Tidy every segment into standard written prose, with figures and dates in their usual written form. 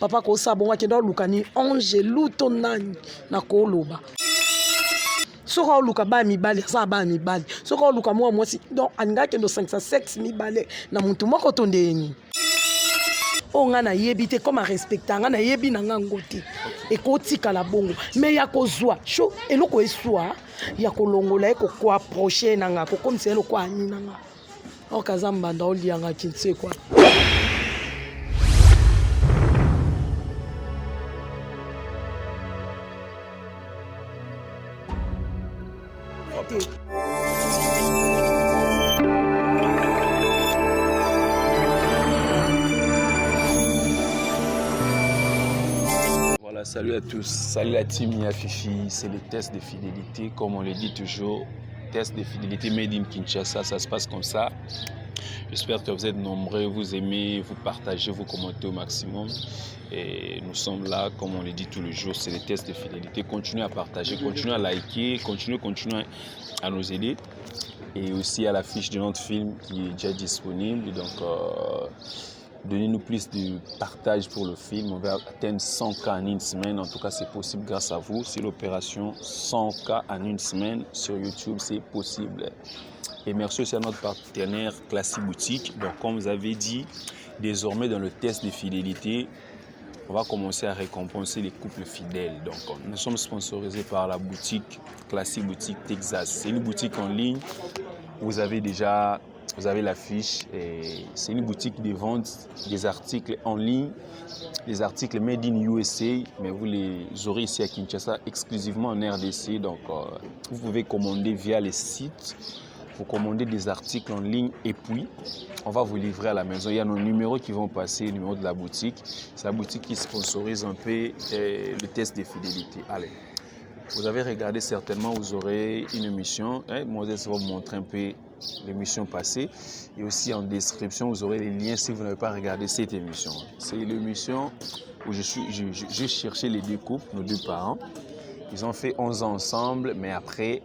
papa ko sabonga kendo lukani ange luto nani na ko loba soko luka ba mibale sa ba mibale soko luka mwa mwasi donc anga kendo 5 sexe mibale na muntu moko tondeni o nga na yebi te comme respecta nga na yebi na nga ngoti e ko tika la bongo mais ya ko zwa sho eloko eswa ya ko longola e ko approcher na nga ko comme c'est eloko ani na nga o kazamba nda oli nga kinse kwa Voilà, salut à tous, salut la team Mia Fifi, c'est le test de fidélité, comme on le dit toujours, test de fidélité made in Kinshasa, ça se passe comme ça. J'espère que vous êtes nombreux, vous aimez, vous partagez, vous commentez au maximum. Et nous sommes là, comme on le dit tous les jours, c'est le test de fidélité. Continuez à partager, continuez à liker, continuez à nous aider. Et aussi à la fiche de notre film qui est déjà disponible. Donc, donnez-nous plus de partage pour le film. On va atteindre 100K en une semaine. En tout cas, c'est possible grâce à vous. C'est l'opération 100K en une semaine sur YouTube. C'est possible. Et merci aussi à notre partenaire Classic Boutique. Donc, comme vous avez dit, désormais dans le test de fidélité, on va commencer à récompenser les couples fidèles. Donc, nous sommes sponsorisés par la boutique Classic Boutique Texas. C'est une boutique en ligne. Vous avez l'affiche. C'est une boutique de vente des articles en ligne, des articles made in USA, mais vous les aurez ici à Kinshasa exclusivement en RDC. Donc, vous pouvez commander via les sites. Vous commandez des articles en ligne et puis on va vous livrer à la maison. Il y a nos numéros qui vont passer, le numéro de la boutique. C'est la boutique qui sponsorise un peu le test de fidélité. Allez, vous avez regardé certainement, vous aurez une émission. Moses va vous montrer un peu l'émission passée. Et aussi en description, vous aurez les liens si vous n'avez pas regardé cette émission. C'est l'émission où j'ai cherché les deux couples, nos deux parents. Ils ont fait 11 ans ensemble, mais après...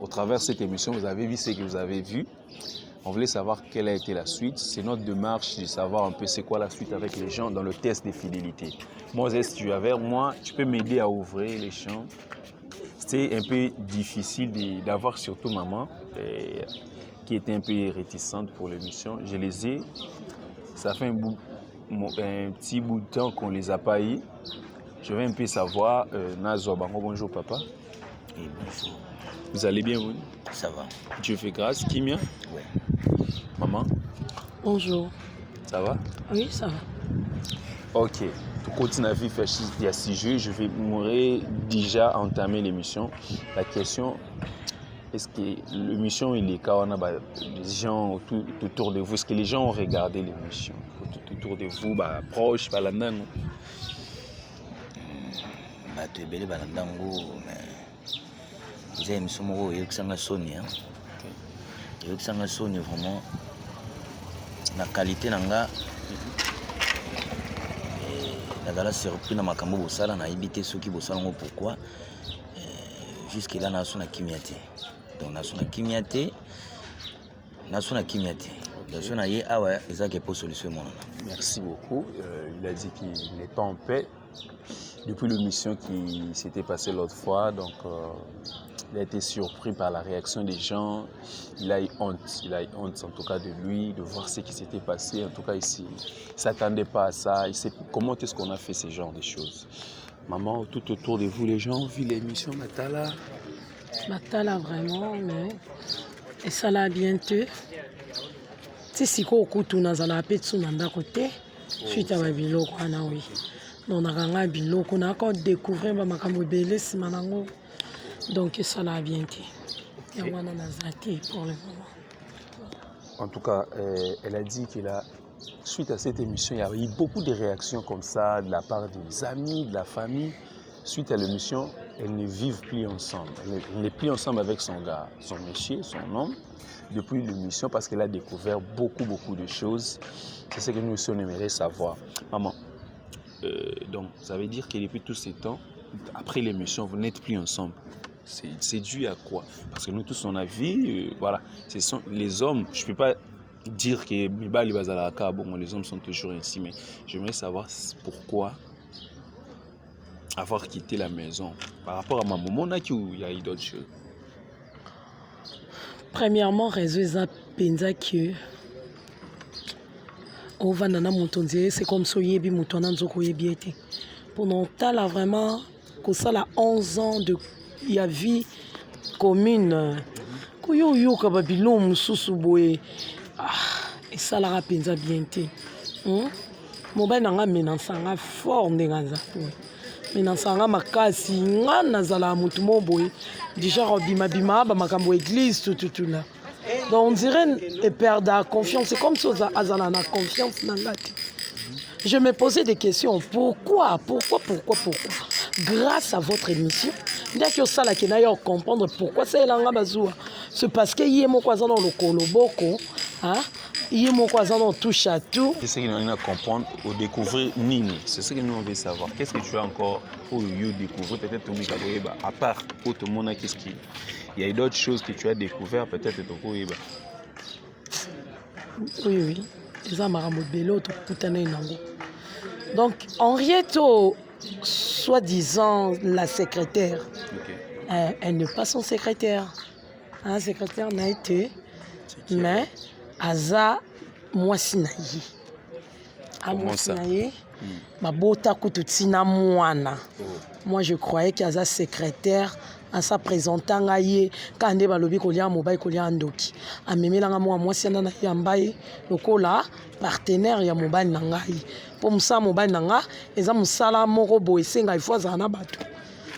au travers de cette émission, vous avez vu ce que vous avez vu. On voulait savoir quelle a été la suite. C'est notre démarche de savoir un peu c'est quoi la suite avec les gens dans le test de fidélité. Moses, tu es avec moi, tu peux m'aider à ouvrir les champs. C'était un peu difficile d'avoir surtout maman qui était un peu réticente pour l'émission. Je les ai. Ça fait un petit bout de temps qu'on ne les a pas eu. Je veux un peu savoir. Nazo Bango, bonjour papa. Et bonjour. Vous allez bien, vous? Ça va. Dieu fait grâce. Kimia? Ouais. Maman? Bonjour. Ça va? Oui, ça va. Ok. Pour continuer à vivre il y a 6 jours, je vais déjà entamer l'émission. La question, est-ce que l'émission, il est quand on a des gens autour de vous? Est-ce que les gens ont regardé l'émission? Autour de vous, proches, balandan? Tu es belle balandango, mais... J'ai une émission qui est Sony. Sony vraiment la qualité nanga la surpris na makambo bosala na ibité ceux qui bosala pourquoi jusque là na sona kimiate donc na sona kimiate donc na ye awa ezaki pour solution mon. Merci beaucoup. Il a dit qu'il n'est pas en paix depuis l'émission qui s'était passée l'autre fois, donc il a été surpris par la réaction des gens. Il a eu honte en tout cas de lui, de voir ce qui s'était passé. En tout cas, ici, il ne s'attendait pas à ça. Il sait comment est-ce qu'on a fait ce genre de choses. Maman, tout autour de vous, les gens ont vu l'émission Matala. Matala vraiment, mais et ça l'a bientôt. Si si ko kutu na zala petsu na ndako te, suite à biloko ana oui. Non na biloko na ko découvrir ba makambo belé simanango. Donc ça l'a bien été. Il y a un azati pour le moment. En tout cas, elle a dit qu'il a, suite à cette émission, il y a eu beaucoup de réactions comme ça de la part des amis, de la famille. Suite à l'émission, elles ne vivent plus ensemble. Elle n'est plus ensemble avec son gars, son monsieur, son homme, depuis l'émission parce qu'elle a découvert beaucoup de choses. C'est ce que nous aussi on aimerait savoir. Maman, donc ça veut dire que depuis tout ce temps, après l'émission, vous n'êtes plus ensemble. C'est dû à quoi? Parce que nous tous on a vu, voilà, ce sont les hommes, je ne peux pas dire que Mibali Bazalaka, bon, les hommes sont toujours ainsi, mais j'aimerais savoir pourquoi avoir quitté la maison par rapport à ma maman, il y a d'autres choses. Premièrement, raison penza que Ovanana Moutonze, c'est comme ça yebi Moutona Nzoko yebi été. Pendant là vraiment que ça la 11 ans de il y a vie commune. Koyo yo kababilo mususu boye. Et ça la penza bien été. Mobile nanga menansanga fort ndengaza. Menansanga makasi ngana zala mutu moboye. Déjà robima bima ba makambo église tout là. Donc on dirait et perdre la confiance. C'est comme ça azala na confiance nangati. Je me posais des questions. Pourquoi? Grâce à votre émission, il y a que ça là qui n'a pas comprendre pourquoi c'est là bazoua. C'est parce que y est mon cousin dans le koloboko, hein? Y est mon cousin dans touche à tout. C'est ce que nous allons comprendre ou découvrir Nini. C'est ce que nous veut savoir. Qu'est-ce que tu as encore pour découvrir peut-être au Mikaboyeba à part pour tout le monde qu'est-ce qu'il y a d'autres choses que tu as découvert peut-être au Koyeba. Oui. Ça m'a ramené l'autre putain nango. Donc Henrietto, soi-disant la secrétaire, elle n'est pas son secrétaire. Un secrétaire n'a été, mais Aza Mwasinaye. À Mwasinaye, ma bota kututina mwana. Moi je croyais qu'Aza secrétaire. À sa présentant aïe quand on balobi kolia mobile kolia ndoki amemelanga moi siana na yambaye lokola partenaire ya mobile nangai pour musa mobile nanga eza musala moko boye senga ifo azana bato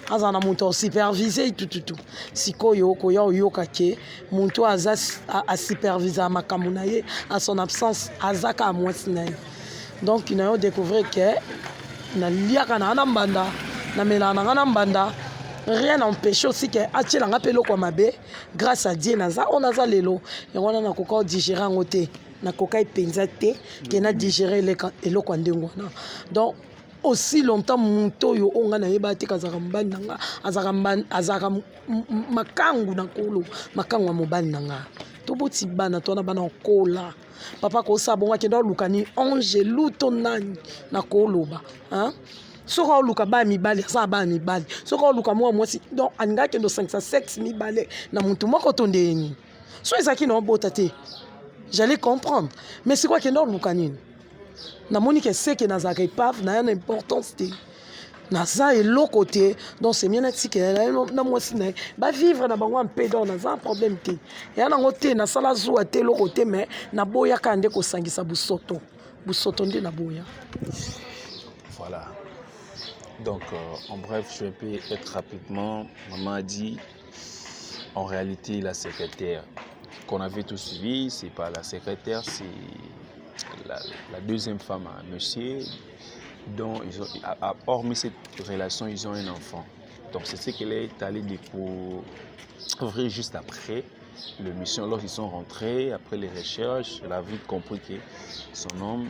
azana muto superviser tout sikoyo koya oyoka ke muto aza a superviser makambo na ye à son absence azaka mwasi na ye donc il a découvert que na liaka na mbanda na melana na mbanda. Rien n'empêche aussi que Achela ngapelo kwa mabe grâce à Dieu naza on aza lelo et on a encore digéré en côté na koka ipenzate que na digéré le kwa ndengo na donc aussi longtemps muto yo onga na yeba te kazaka mbani nanga azaka makangu na kolo makangu mobali nanga to boti bana to na bana kola papa ko sabonga ke ndo lukani ange luto nani na koloba hein. Soko luka ba mibali sa ba mibali soko luka moi si donc anga kendo 506 mibali na muntu moko tondeni so ezaki na bota te j'allais comprendre mais c'est quoi kendo luka nini na monique c'est que nazaka ipave na une importance te na ça et l'autre côté donc c'est bien que na moi si na ba vivre na bango en paix donc na un problème te ya na ngote na sala zuwa te l'autre côté mais na boya kande ko sangisa busoto nde na boya. Voilà. Donc, en bref, je peux être rapidement. Maman a dit, en réalité, la secrétaire qu'on avait tous suivi, c'est pas la secrétaire, c'est la deuxième femme à monsieur, dont ils ont, hormis cette relation, ils ont un enfant. Donc, c'est ce qu'elle est allée découvrir juste après l'émission. Lorsqu'ils sont rentrés, après les recherches, elle a vite compris que son homme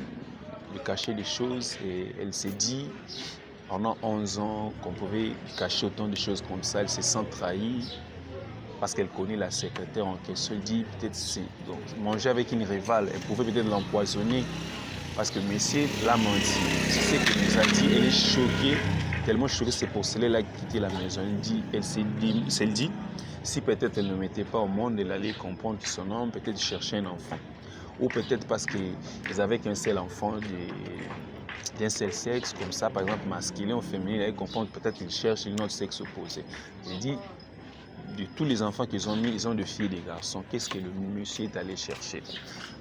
lui cachait des choses et elle s'est dit, pendant 11 ans, qu'on pouvait cacher autant de choses comme ça, elle se sent trahie parce qu'elle connaît la secrétaire en question. Elle dit peut-être donc manger avec une rivale, elle pouvait peut-être l'empoisonner parce que monsieur l'a menti. C'est ce qu'elle nous a dit. Elle est choquée, tellement choquée, c'est pour cela qu'elle a quitté la maison. Elle s'est dit, si peut-être elle ne mettait pas au monde, elle allait comprendre que son homme peut-être cherchait un enfant. Ou peut-être parce qu'ils avaient qu'un seul enfant d'un seul sexe, comme ça, par exemple, masculin ou féminin, elle comprend que peut-être qu'ils cherchent un autre sexe opposé. Il dit, de tous les enfants qu'ils ont mis, ils ont de filles et des garçons. Qu'est-ce que le monsieur est allé chercher?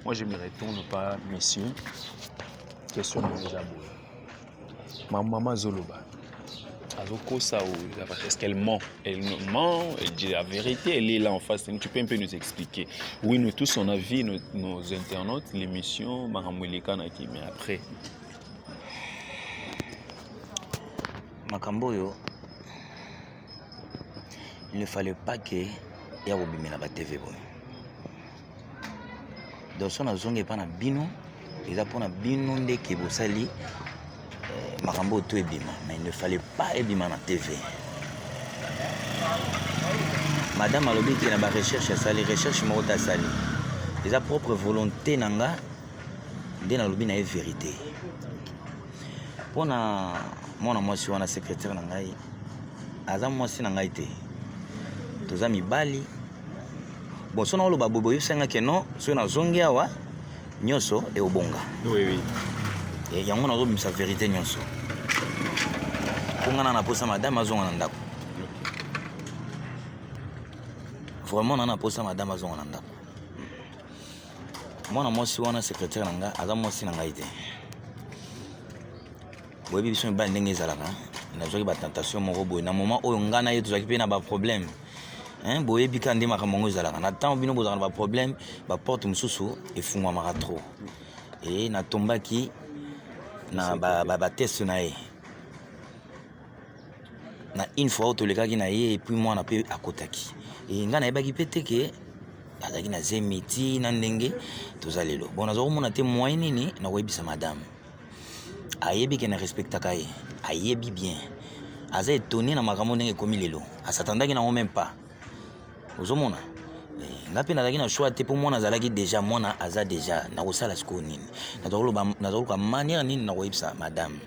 Moi, je me retourne pas, messieurs. Question de Jabou. Ma maman Zoloba. Est-ce qu'elle ment? Elle ment, elle dit la vérité, elle est là en face. Tu peux un peu nous expliquer? Oui, nous tous, on a vu nos internautes, l'émission Mahamouilika Naki, mais après. Makamboyo, il ne fallait pas que y ait la TV. Donc, si on a zongé pas na bino, ils ont pas bino de qui vous sali. Makambo tout est bima, mais il ne fallait pas ebima na TV. Madame Alobi qui n'a pas recherche à sali, recherche morota sali. eza propre volonté na nga nde nalobi na ye vérité mpona mwana mwasi wana secrétaire na ngai aza mwasi na ngai te toza mibali bon so na oloba boyebisangaki non soki nazongi awa nyonso eobonga yango nazobimisa vérité nyonso mpo nga na naposa madame azonga na ndako vraiment na naposa madame azonga na ndako mwana mwasi wana secrétaire na ngai aza mwasi na ngai te boyebi biso mibali ndenge ezalaka nazwaki batentation moko boye na moment oyo ngai na ye tozwaki mpe na baproblème boyebi ka nde makambo yango ezalaka na ntango bino bozalaka na baproblème baporte mosusu efungwamaka trop e natombaki na bateste na ye na une fois oyo tolekaki na ye epuis mwana mpe akotaki e ngai nayebaki mpe te ke azalaki na zemiti na ndenge toza lelo bon naza komona te moyen nini na koyebisa madame ayebi ke na respectaka ye ayebi bien aza étonné na makambo ndenge ekomi lelo asatandaki nango même pas ozomona nga mpe nazalaki na choix te mpo mwana azalaki déjà mwana aza déjà nakosala sikoyo nini naza koluka manière nini na koyebisa madame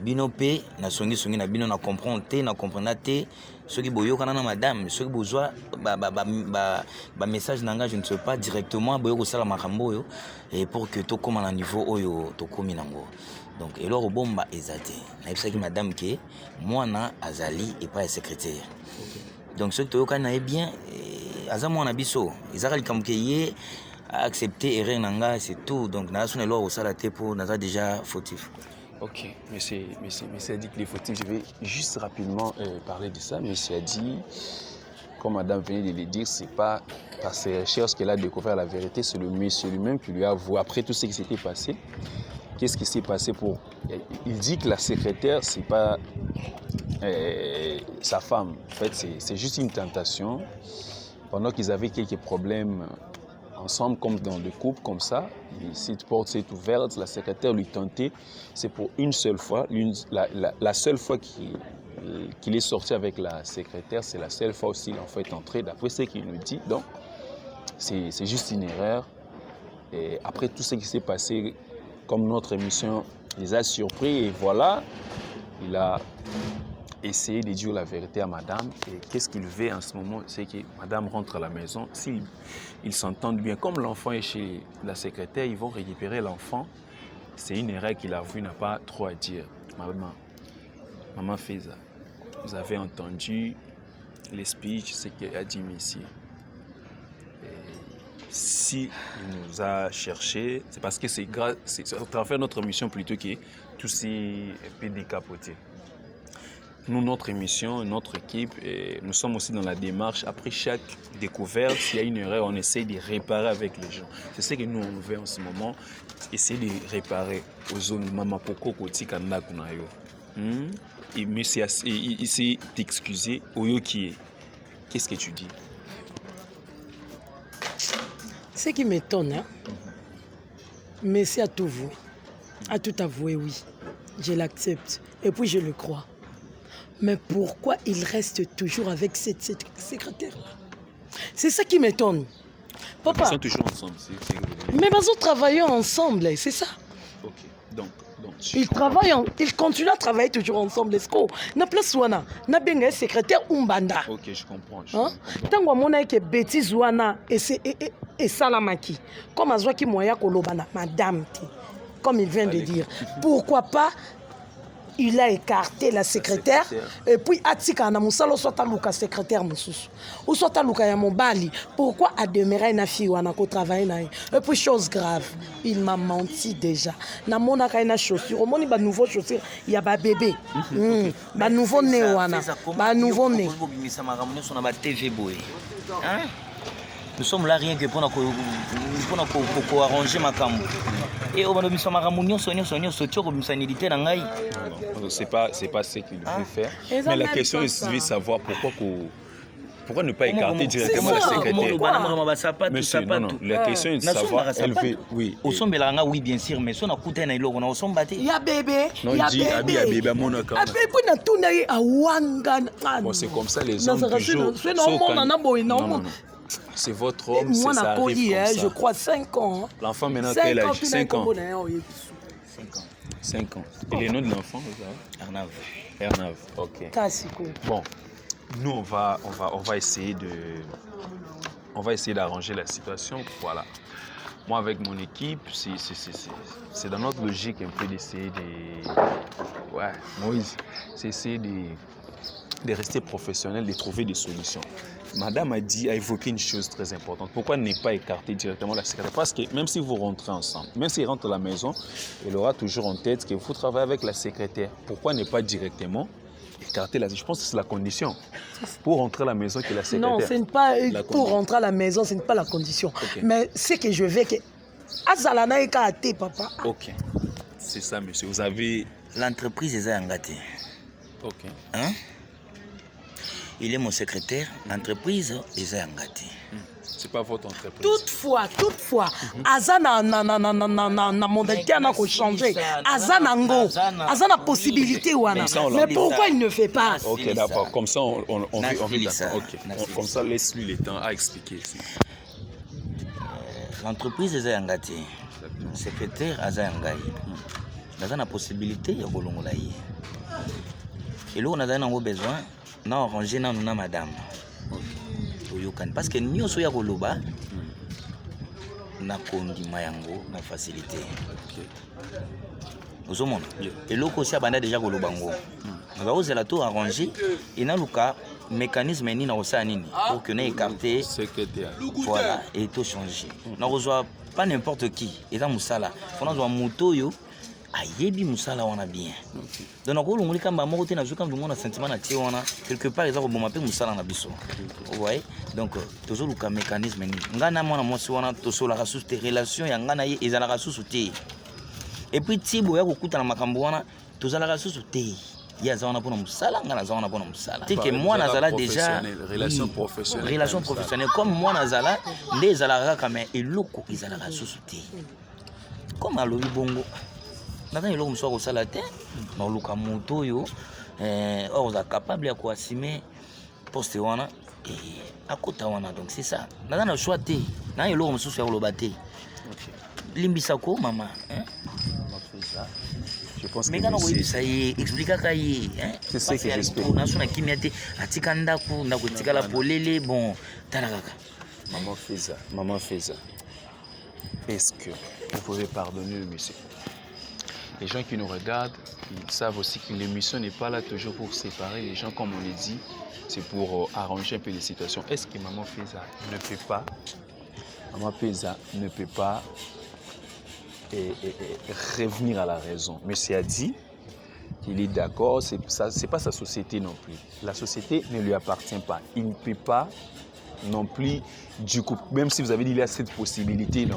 bino mpe nasongisongi na bino na comprendre te na comprendre te soki boyokana na madame soki bozwa bamessage na nga je ne sais pas directement boyo kosala makambo oyo pour que tokóma na niveau oyo tokómi nango donc eloko bomba eza te nayebisaki madame ke mwana azali epai ya secrétaire donc soki toyokani na ye bien aza mwana biso ezaka likambo ke ye accepter erreur na nga c'est tout donc naza sona eloko kosala te mpo naza déjà fautif. Ok, monsieur a dit qu'il est fautif. Je vais juste rapidement parler de ça. Monsieur a dit, comme madame venait de le dire, c'est pas par ses recherches qu'elle a découvert la vérité, c'est le monsieur lui-même qui lui a avoué. Après tout ce qui s'était passé, qu'est-ce qui s'est passé pour... Il dit que la secrétaire, c'est pas sa femme. En fait, c'est juste une tentation. Pendant qu'ils avaient quelques problèmes ensemble, comme dans le couple, comme ça, cette porte s'est ouverte, la secrétaire lui tentait. C'est pour une seule fois, la seule fois qu'il est sorti avec la secrétaire, c'est la seule fois aussi qu'il en fait entrer, d'après ce qu'il nous dit. Donc, c'est juste une erreur. Et après tout ce qui s'est passé, comme notre émission les a surpris, et voilà, il a essayé de dire la vérité à madame. Et qu'est-ce qu'il veut en ce moment, c'est que madame rentre à la maison. S'ils s'entendent bien, comme l'enfant est chez la secrétaire, ils vont récupérer l'enfant. C'est une erreur qu'il a vue, il n'a pas trop à dire. Maman Feza, vous avez entendu les speeches, ce qu'a dit Messie. Si il nous a cherché, c'est parce que c'est à travers notre mission plutôt que tous ces peu décapotés. Nous, notre émission, notre équipe, nous sommes aussi dans la démarche. Après chaque découverte, s'il y a une erreur, on essaie de réparer avec les gens. C'est ce que nous, on veut en ce moment, essayer de réparer aux zones Mamapoko, Koti, Kanda, Kunayo. Et monsieur s'est excusé. Oyo qui est. Qu'est-ce que tu dis? Ce qui m'étonne, hein? Messie a tout voué. A tout avoué, oui. Je l'accepte. Et puis je le crois. Mais pourquoi il reste toujours avec cette secrétaire-là? C'est ça qui m'étonne. Papa. Ils sont toujours ensemble. Mais ils ont travaillé ensemble, c'est ça. Ok. Donc ils continuent à travailler toujours ensemble. Est-ce qu'on a place wana, na benga secrétaire umbanda. Ok, je comprends. Tango mona ke bêtise wana et salamaki. Comme azwaki moya kolobana madame ti. Comme il vient de dire. Pourquoi pas il a écarté la secrétaire et puis atika na musalo soit luka secrétaire mususu ou soit luka ya mobali. Pourquoi a demeuré na fille wana ko travailler na et puis chose grave, il m'a menti déjà. Na mona ka na chaussure, moni ba nouveau chaussure, il y a ba bébé. Ba nouveau né wana, ba nouveau né. Nous sommes là rien que pour arranger ma cambo. Et au moment où nous sommes à c'est pas ce qu'il veut faire. Mais la question est de savoir pourquoi ne pas écarter directement la secrétaire. Monsieur, non, la question est de savoir, elle veut, oui. Oui, bien sûr, mais si on a coûté un élo, on a sombaté. Il y a bébé. Non, il dit, il y a bébé à mon account. Bon, c'est comme ça, les hommes toujours. Non. c'est votre homme, Moi, ça arrive dit, comme ça. je crois 5 ans. L'enfant maintenant, quel âge? 5 ans. 5 ans. 5 ans. Et le nom de l'enfant, vous savez? Arnav. Ernav, ok. Bon, nous, on va essayer d'arranger la situation. Voilà. Moi, avec mon équipe, c'est dans notre logique un peu d'essayer de... Ouais, Moïse, c'est essayer de rester professionnel, de trouver des solutions. Madame a évoqué une chose très importante. Pourquoi ne pas écarter directement la secrétaire? Parce que même si vous rentrez ensemble, même s'il rentre à la maison, il aura toujours en tête qu'il faut travailler avec la secrétaire. Pourquoi ne pas directement écarter la... Je pense que c'est la condition pour rentrer à la maison que la secrétaire. Non, ce n'est pas pour rentrer à la maison, ce n'est pas la condition. Okay. Mais ce que je veux que... Azalana ekate, papa. Ok. C'est ça, monsieur. Vous avez... L'entreprise est engagée. Ok. Hein? Il est mon secrétaire, l'entreprise est engagée. C'est pas votre entreprise. Toutefois, Azana na modalité n'a pas changé. Azana ngo, Azana possibilité ouana. Mais pourquoi il ne fait pas? Ok, d'accord. Comme ça, on vit d'accord. Ok. Comme ça, laisse-lui le temps à expliquer. L'entreprise est engagée. Le secrétaire est engagé. Azana possibilité de kolongola ye. Et là, on a besoin. Non, ranger na madame. Parce que nous sommes à Koloba, na kondima yango na facilité. Vous avez et là aussi abanda déjà Koloba ngo. On va oser la tour arranger et na luka mécanisme ni na osa nini pour que na écarter voilà et tout changer. Na reçoit pas n'importe qui et dans musala. On a moto yo ayebi musala wana bien. Donc on ngoli kamba moko te na zuka ndumona sentiment na tie wana quelque part eza ko boma pe musala na biso. Vous voyez? Donc toujours le mécanisme ni. Ngana mwana mwasi wana to la ressource de relation ya ngana ye ezala ressource te. Et puis tibo ya kokuta na makambo wana to la ressource te. Ya zawana pona musala ngana zawana pona musala. C'est que moi nazala déjà relation professionnelle. Relation professionnelle comme moi nazala nde ezala kaka mais eloko ezala ressource te. Comme alobi bongo Nathan il a un salaire, mais on a moto yo, on est capable de assumer poste wana et à côté wana donc c'est ça. Nathan a choisi, Nathan il a un souci sur le bâti. Limbisako maman, hein? Je pense que mais ça y explique à y, hein? C'est ce que j'espère. On a son akimiate, atikanda ku, na kotika la polele, bon, tanakaka. Maman fait ça. Est-ce que vous pouvez pardonner le monsieur? Les gens qui nous regardent, ils savent aussi que l'émission n'est pas là toujours pour séparer les gens, comme on le dit, c'est pour arranger un peu les situations. Est-ce que Maman Feza ne peut pas, revenir à la raison? Monsieur a dit qu'il est d'accord, c'est pas sa société non plus. La société ne lui appartient pas. Il ne peut pas non plus, du coup, même si vous avez dit qu'il y a cette possibilité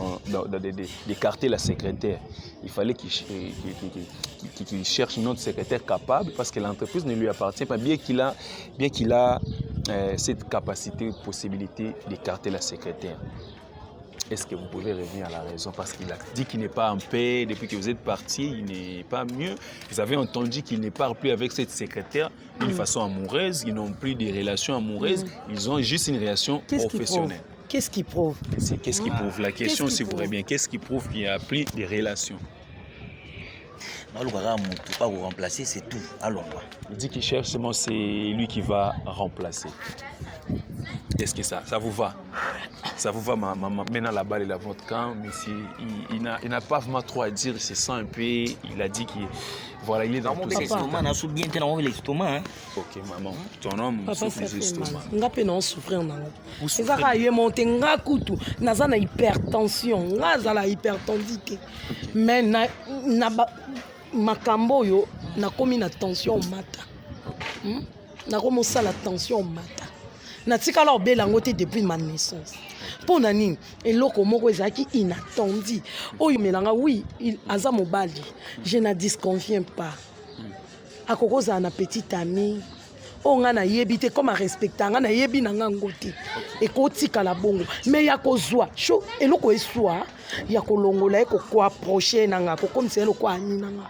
d'écarter la secrétaire, il fallait qu'il cherche une autre secrétaire capable parce que l'entreprise ne lui appartient pas, bien qu'il a cette capacité, possibilité d'écarter la secrétaire. Est-ce que vous pouvez revenir à la raison? Parce qu'il a dit qu'il n'est pas en paix depuis que vous êtes parti, il n'est pas mieux. Vous avez entendu qu'il ne parle plus avec cette secrétaire d'une façon amoureuse, ils n'ont plus de relations amoureuses, ils ont juste une relation professionnelle. Qu'est-ce qui prouve? Qu'est-ce qui prouve? La question, si vous voulez bien, qu'est-ce qui prouve qu'il n'y a plus de relations? Pas vous remplacer, c'est tout. Allons. Il dit qu'il cherche seulement, c'est lui qui va remplacer. Est-ce que ça vous va? Ça vous va, maman? Maintenant, la balle est dans votre camp, mais il n'a pas vraiment trop à dire, il se sent un peu, il a dit qu'il voilà, il est dans tout ça. Ok, maman, ton homme souffre des estomacs. Je peux souffrir. C'est ça qui est monté, je suis hypertension, je suis hypertendité. Mais makambo yo nakomi na tension mata. Nakomi la tension mata. Natika la obelango te depuis ma naissance. Pour nani eloko moko ezaki inattendu. Oyo melanga oui, il aza mobali. Je ne disconviens pas. Akokoza na petite amie. O nga na yebi te comme respecta nga na yebi na nga ngoti. E ko tika la bongo. Mais ya ko zwa. Sho eloko eswa ya ko longola e ko approcher na nga ko comme c'est eloko ani na nga.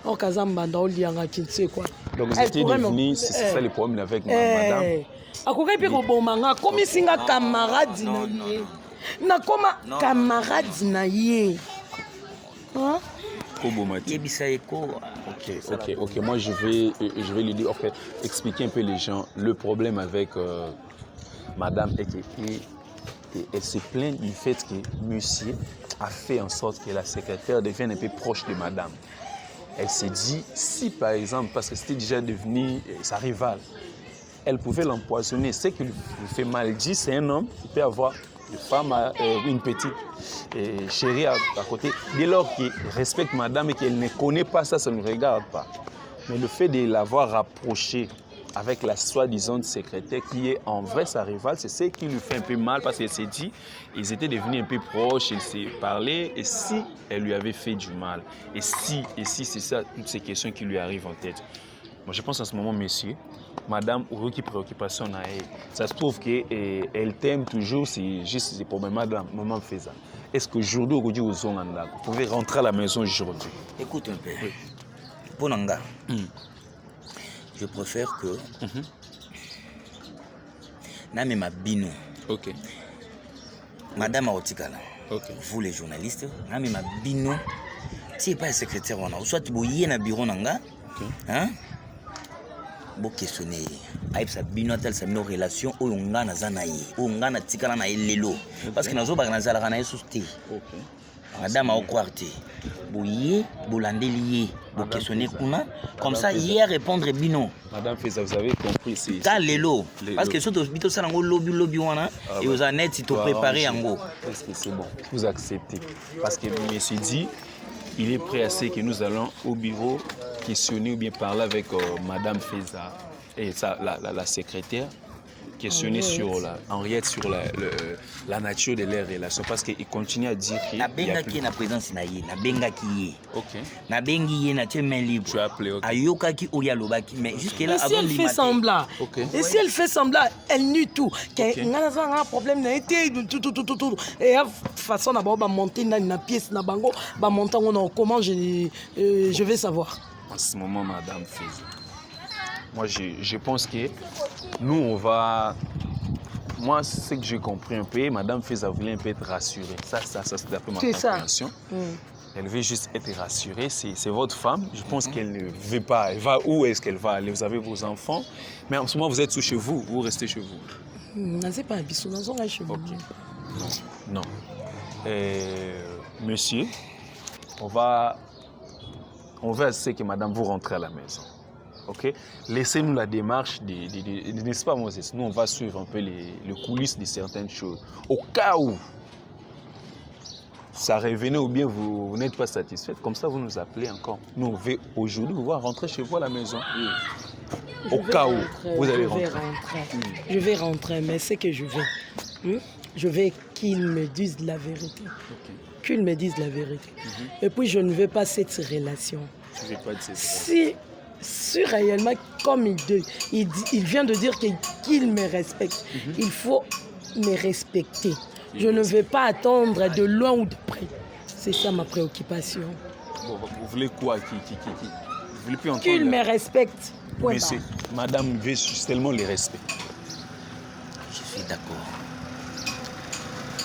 O kazamba nda olianga kinse quoi. Donc vous étiez devenu, c'est ça le problème avec madame. akokai mpe koboma nga akomisi nga camarade na ye nakoma camarade na ye. Ok. Moi, je vais lui dire, en fait, expliquer un peu les gens. Le problème avec madame est qu'elle se plaint du fait que monsieur a fait en sorte que la secrétaire devienne un peu proche de madame. Elle s'est dit, si par exemple, parce que c'était déjà devenu sa rivale, elle pouvait l'empoisonner. Ce qui lui fait mal dit, c'est un homme qui peut avoir une femme, une petite chérie à côté. Dès lors qu'il respecte madame et qu'elle ne connaît pas ça, ça ne regarde pas. Mais le fait de l'avoir rapprochée avec la soi-disant secrétaire qui est en vrai sa rivale, c'est ce qui lui fait un peu mal parce qu'elle s'est dit, ils étaient devenus un peu proches, ils s'est parlé, et si elle lui avait fait du mal, et si c'est ça, toutes ces questions qui lui arrivent en tête. Moi, je pense en ce moment, monsieur, madame, ou qui préoccupation a elle. Ça se trouve qu'elle t'aime toujours, c'est juste pour madame, maman fait ça. Est-ce qu'aujourd'hui, vous pouvez rentrer à la maison aujourd'hui? Écoute un peu. Oui. Pour Nanga, je préfère que Name ma bino. Ok. Madame Aotikala. Ok. Vous les journalistes, Name ma bino. Tu n'es pas le secrétaire, soit tu es dans le bureau Nanga. Hein? Bo questionner aïe sa binotel sa no relation o nga na zanaye o nga na tikala na lelo parce que nazo ba na zala kana yesuste madame au quartier boye bolandelier bo questionner kuna comme ça hier répondre bino madame Feza, vous avez compris c'est ta lelo parce que surtout bito sala ngo lobby wana et aux annettes tu te préparer yango est-ce que c'est bon vous acceptez parce que monsieur dit il est prêt à ce que nous allons au bureau questionner ou bien parler avec madame Feza et ça, la secrétaire, questionner Henriette sur la nature de leurs relations parce qu'il continue à dire qu'il y a plus... na présence na ye na benga ki OK. Na bengi ye na tie main libre. Tu as appelé OK. Ayoka ki oya lobaki mais jusque là avant de si elle fait semblant. OK. Et si elle fait semblant, elle nie tout. Nga na problème na été tout et façon na ba monter na pièce na bango ba monter on comment je vais savoir. En ce moment madame Feza. Moi je pense que nous on va moi ce que j'ai compris un peu madame Feza voulait un peu être rassurée. Ça c'est d'après ma compréhension. Elle veut juste être rassurée, c'est votre femme. Je pense qu'elle ne veut pas. Elle va où est-ce qu'elle va aller? Vous avez vos enfants. Mais en ce moment, vous êtes chez vous. Vous restez chez vous. Non, c'est pas un bisou. Nous sommes chez vous. Non. Monsieur, on va essayer que madame vous rentre à la maison. OK? Laissez-nous la démarche, n'est-ce pas, Moses? Nous, on va suivre un peu les coulisses de certaines choses. Au cas où ça revenait ou bien vous n'êtes pas satisfaite, comme ça vous nous appelez encore. Nous on veut aujourd'hui vous voir rentrer chez vous à la maison. Au cas où vous allez rentrer. Je vais rentrer, mais c'est que je veux. Je veux qu'ils me disent la vérité. Qu'ils me disent la vérité. Et puis je ne veux pas cette relation. Tu veux pas de cette relation. Si réellement, comme il vient de dire qu'il me respecte, il faut me respecter. Je ne vais pas attendre de loin ou de près. C'est ça ma préoccupation. Bon, vous voulez quoi? Vous voulez plus entendre? Qu'il me respecte. Mais madame veut seulement le respect. Je suis d'accord.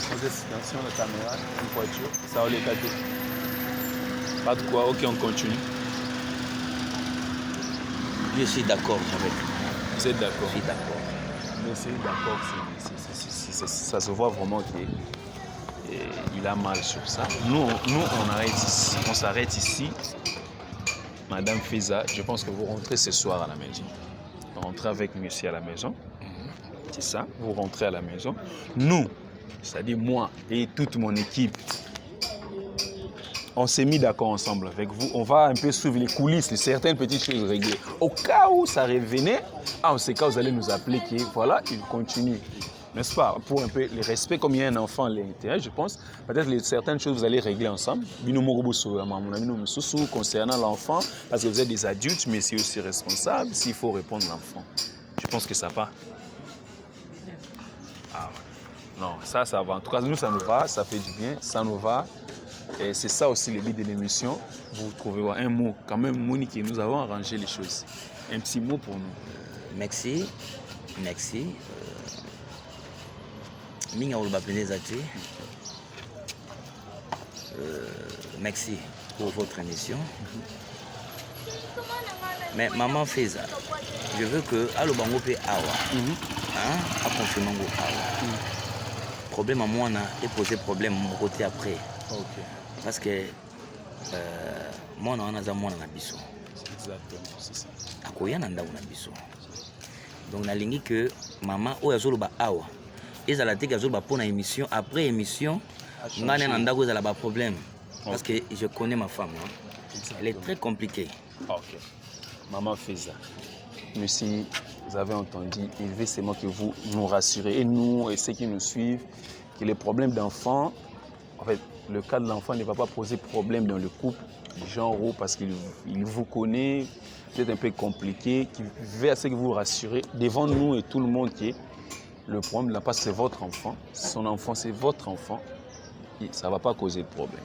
Vous êtes attention la caméra, une voiture, ça va les gâter. Pas de quoi, ok, on continue. Je suis d'accord avec vous. Vous êtes d'accord? Je suis d'accord. Mais c'est d'accord, ça se voit vraiment qu'il a mal sur ça. Nous on arrête ici. On s'arrête ici. Madame Feza, je pense que vous rentrez ce soir à la maison. Vous rentrez avec monsieur à la maison. C'est ça, vous rentrez à la maison. Nous, c'est-à-dire moi et toute mon équipe, on s'est mis d'accord ensemble avec vous. On va un peu suivre les coulisses, certaines petites choses réglées. Au cas où ça revenait, en ce cas, vous allez nous appeler qui voilà, il continue. N'est-ce pas? Pour un peu le respect, comme il y a un enfant à l'intérieur, je pense, peut-être certaines choses vous allez régler ensemble. Concernant l'enfant, parce que vous êtes des adultes, mais c'est aussi responsable s'il faut répondre à l'enfant. Je pense que ça va. Ah ouais. Non, ça va. En tout cas, nous, ça nous va, ça fait du bien, ça nous va. Et c'est ça aussi le but de l'émission. Vous trouvez un mot, quand même, Monique, nous avons arrangé les choses. Un petit mot pour nous. Merci. Merci. Minga oloba peneza te. Merci pour votre émission. Mais maman Feza, je veux que alobango pe awa. A confirmer ngo awa. Problème à moi et poser problème mon côté après. Ok. Parce que moi on a na biso. Exactement, c'est ça. Akoya na ndako na biso. Donc na lingi que maman oyo azoloba awa. Ezala te azoloba pour na émission après émission ngane na ndako ezala ba problème. Parce que je connais ma femme. Elle est très compliquée. Ok. Maman Feza, monsieur, vous avez entendu, il veut seulement que vous nous rassurez, et nous, et ceux qui nous suivent, que les problèmes d'enfants, en fait, le cas de l'enfant ne va pas poser problème dans le couple, genre, parce qu'il vous connaît, c'est un peu compliqué, qu'il veut assez que vous rassurez devant nous et tout le monde qui est le problème là, parce que c'est votre enfant, son enfant, c'est votre enfant, et ça ne va pas causer de problème.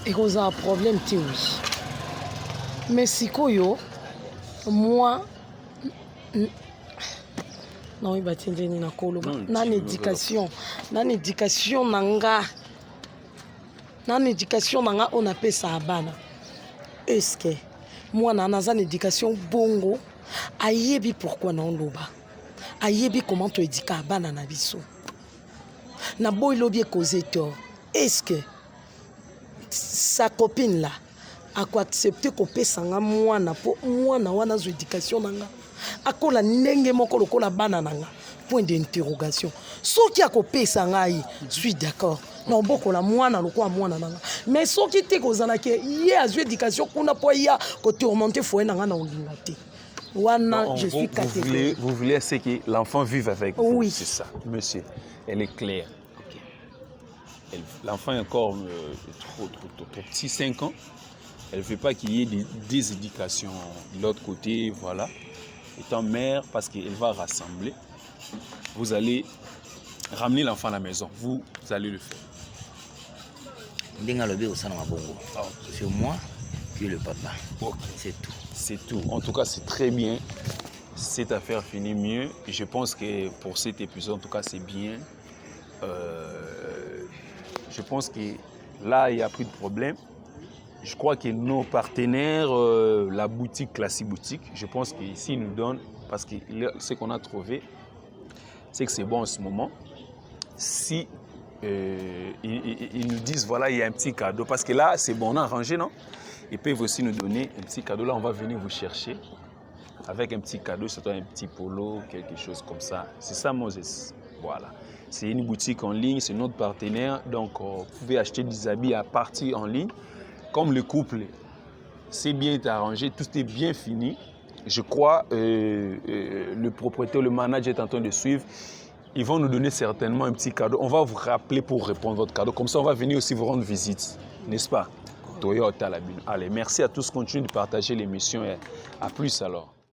ekozala problème te oui mais sikoyo moi naoyeba te ndeni nakoloba nana éducation nanga oyo napesaka bana eske mwana naza na éducation bongo ayebi pourquoi naoloba ayebi comment toédika bana na biso na boyi lobi ekoze tort eske sa copine là a accepté kopesa nga mwana po mwana wana zo éducation nanga akola ndenge moko lokola bana nanga point d'interrogation soki akopesa ngai suis d'accord na bokola mwana lokola mwana nanga mais soki te kozala ke ye azo éducation kuna po ya ko tourmenter foyer nanga na olinga te wana je suis catégorique. Vous voulez c'est que l'enfant vive avec vous. Oui. C'est ça, monsieur. Elle est claire. L'enfant est encore trop petit, 5 ans. Elle ne veut pas qu'il y ait des éducations de l'autre côté, voilà. Étant mère, parce qu'elle va rassembler, vous allez ramener l'enfant à la maison. Vous allez le faire. C'est moi qui est le papa. Okay. C'est tout. C'est tout. En tout cas, c'est très bien. Cette affaire finit mieux. Et je pense que pour cet épisode, en tout cas, c'est bien. Je pense que là, il n'y a plus de problème. Je crois que nos partenaires, la boutique, Classique Boutique, je pense qu'ici, ils nous donnent, parce que ce qu'on a trouvé, c'est que c'est bon en ce moment. Si ils nous disent, voilà, il y a un petit cadeau, parce que là, c'est bon, on a arrangé, non? Ils peuvent aussi nous donner un petit cadeau. Là, on va venir vous chercher avec un petit cadeau, c'est un petit polo, quelque chose comme ça. C'est ça, Moses. Voilà. C'est une boutique en ligne, c'est notre partenaire. Donc, vous pouvez acheter des habits à partir en ligne. Comme le couple, c'est bien arrangé, tout est bien fini. Je crois le propriétaire, le manager est en train de suivre. Ils vont nous donner certainement un petit cadeau. On va vous rappeler pour répondre à votre cadeau. Comme ça, on va venir aussi vous rendre visite. N'est-ce pas? Toyota Labine. Allez, merci à tous. Continuez de partager l'émission. À plus alors.